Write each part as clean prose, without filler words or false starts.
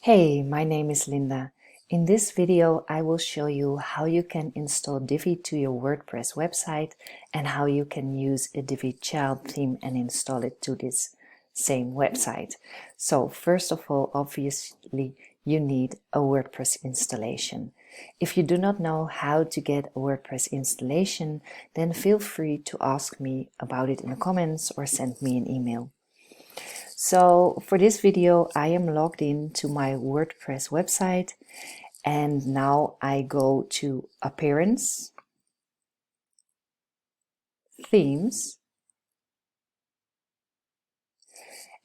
Hey, my name is Linda. In this video, I will show you how you can install Divi to your WordPress website and how you can use a Divi Child theme and install it to this same website. So first of all, obviously, you need a WordPress installation. If you do not know how to get a WordPress installation, then feel free to ask me about it in the comments or send me an email. So for this video, I am logged in to my WordPress website, and now I go to Appearance, Themes,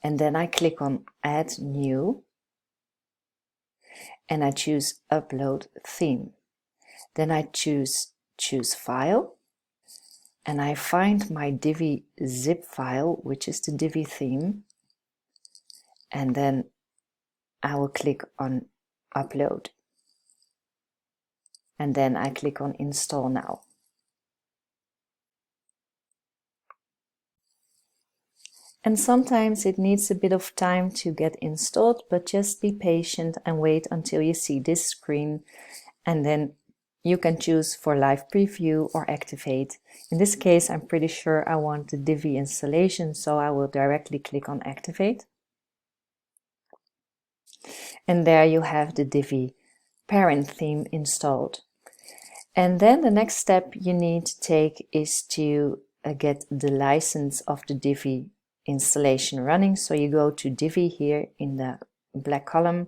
and then I click on Add New, and I choose Upload Theme. Then I choose File, and I find my Divi zip file, which is the Divi theme, and then I will click on Upload. And then I click on Install Now. And sometimes it needs a bit of time to get installed, but just be patient and wait until you see this screen, and then you can choose for live preview or activate. In this case, I'm pretty sure I want the Divi installation, so I will directly click on activate. And there you have the Divi parent theme installed. And then the next step you need to take is to get the license of the Divi installation running. So you go to Divi here in the black column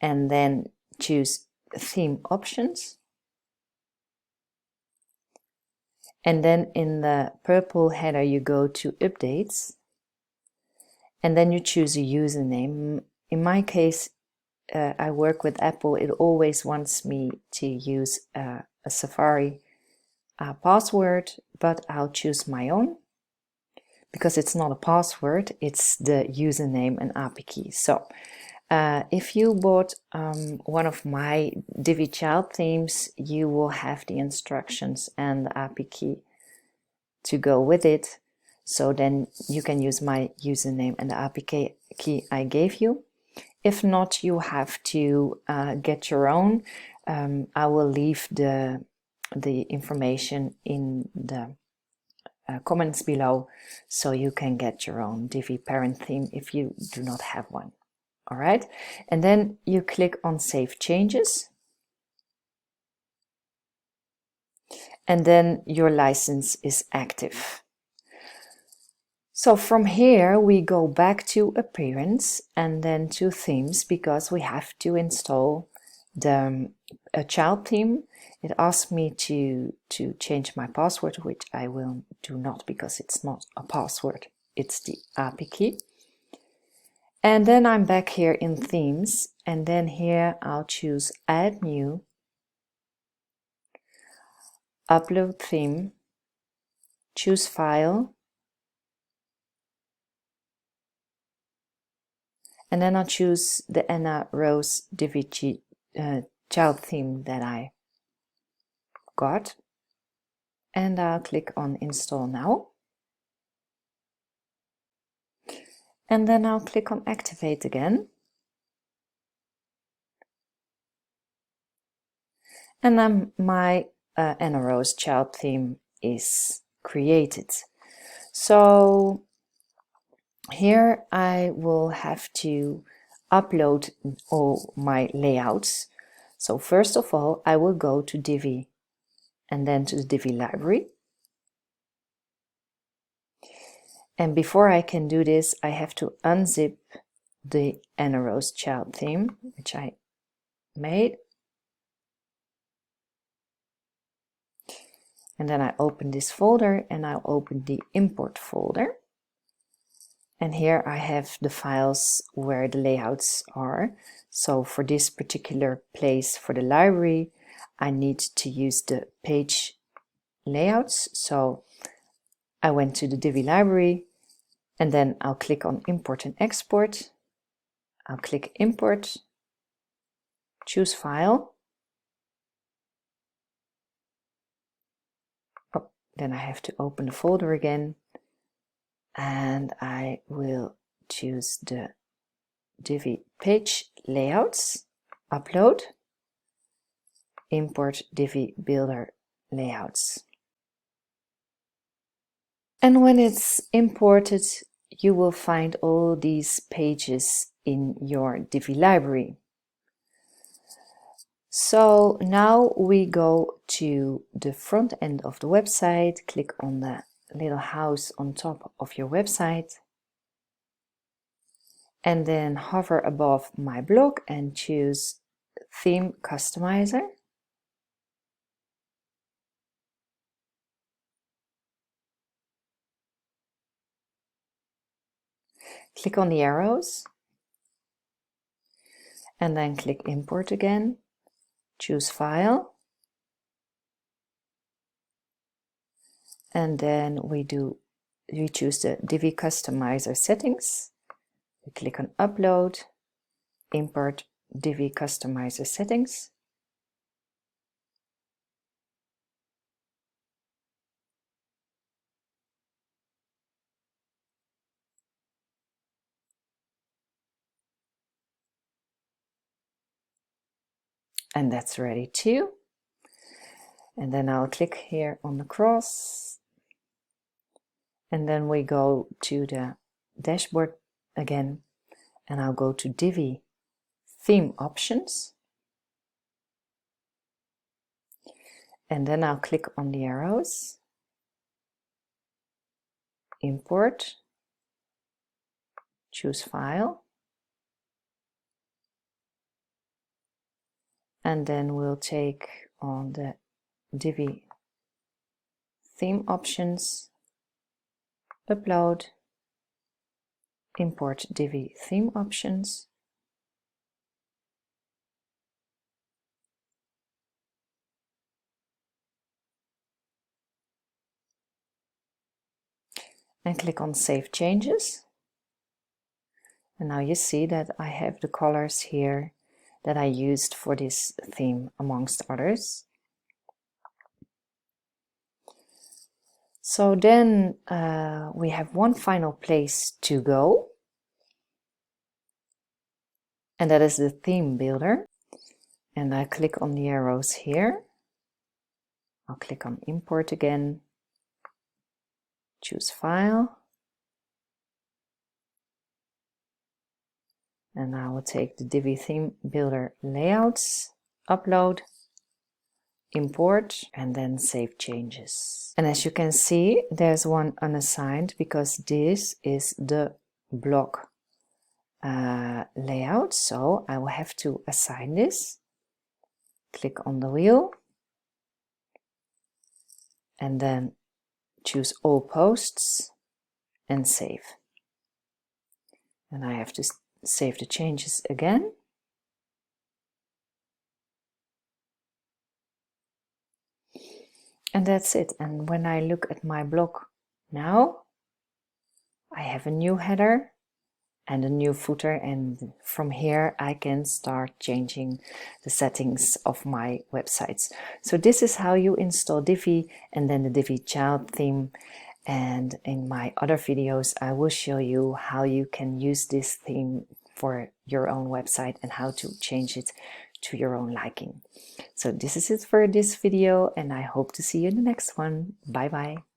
and then choose Theme Options. And then in the purple header you go to Updates. And then you choose a username. In my case, I work with Apple. It always wants me to use a Safari password, but I'll choose my own because it's not a password, it's the username and API key. So if you bought one of my Divi Child themes, you will have the instructions and the API key to go with it. So then you can use my username and the API key I gave you. If not, you have to get your own. I will leave the information in the comments below, so you can get your own Divi parent theme if you do not have one. All right, and then you click on Save Changes, and then your license is active. So from here we go back to Appearance and then to Themes, because we have to install the child theme. It asks me to change my password, which I will do not because it's not a password, it's the API key. And then I'm back here in Themes, and then here I'll choose Add New, Upload Theme, choose File, and then I'll choose the Anna Rose Divi Child theme that I got, and I'll click on Install Now, and then I'll click on Activate again, and then my Anna Rose Child theme is created. So here I will have to upload all my layouts. So first of all, I will go to Divi and then to the Divi library. And before I can do this, I have to unzip the Anna Rose Child theme, which I made. And then I open this folder and I'll open the import folder. And here I have the files where the layouts are. So for this particular place for the library, I need to use the page layouts. So I went to the Divi library and then I'll click on Import and Export. I'll click Import, choose File. Oh, then I have to open the folder again, and I will choose the Divi Page Layouts, Upload, Import Divi Builder Layouts. And when it's imported, you will find all these pages in your Divi library. So now we go to the front end of the website, click on the little house on top of your website, and then hover above my blog and choose Theme Customizer. Click on the arrows and then click Import again. Choose File. And then we choose the Divi Customizer settings. We click on Upload, Import Divi Customizer settings. And that's ready too. And then I'll click here on the cross. And then we go to the dashboard again. And I'll go to Divi Theme Options. And then I'll click on the arrows. Import. Choose File. And then we'll take on the Divi Theme Options, Upload, Import Divi Theme Options, and click on Save Changes. And now you see that I have the colors here that I used for this theme, amongst others. So then we have one final place to go, and that is the theme builder. And I click on the arrows here. I'll click on Import again, choose File, and I will take the Divi Theme Builder Layouts, Upload, Import, and then Save Changes. And as you can see, there's one unassigned because this is the block layout, so I will have to assign this. Click on the wheel and then choose All Posts and Save. And I have to save the changes again. And that's it. And when I look at my blog now, I have a new header and a new footer, and from here I can start changing the settings of my websites. So this is how you install Divi and then the Divi Child theme. And in my other videos I will show you how you can use this theme for your own website and how to change it to your own liking. So this is it for this video, and I hope to see you in the next one. Bye bye.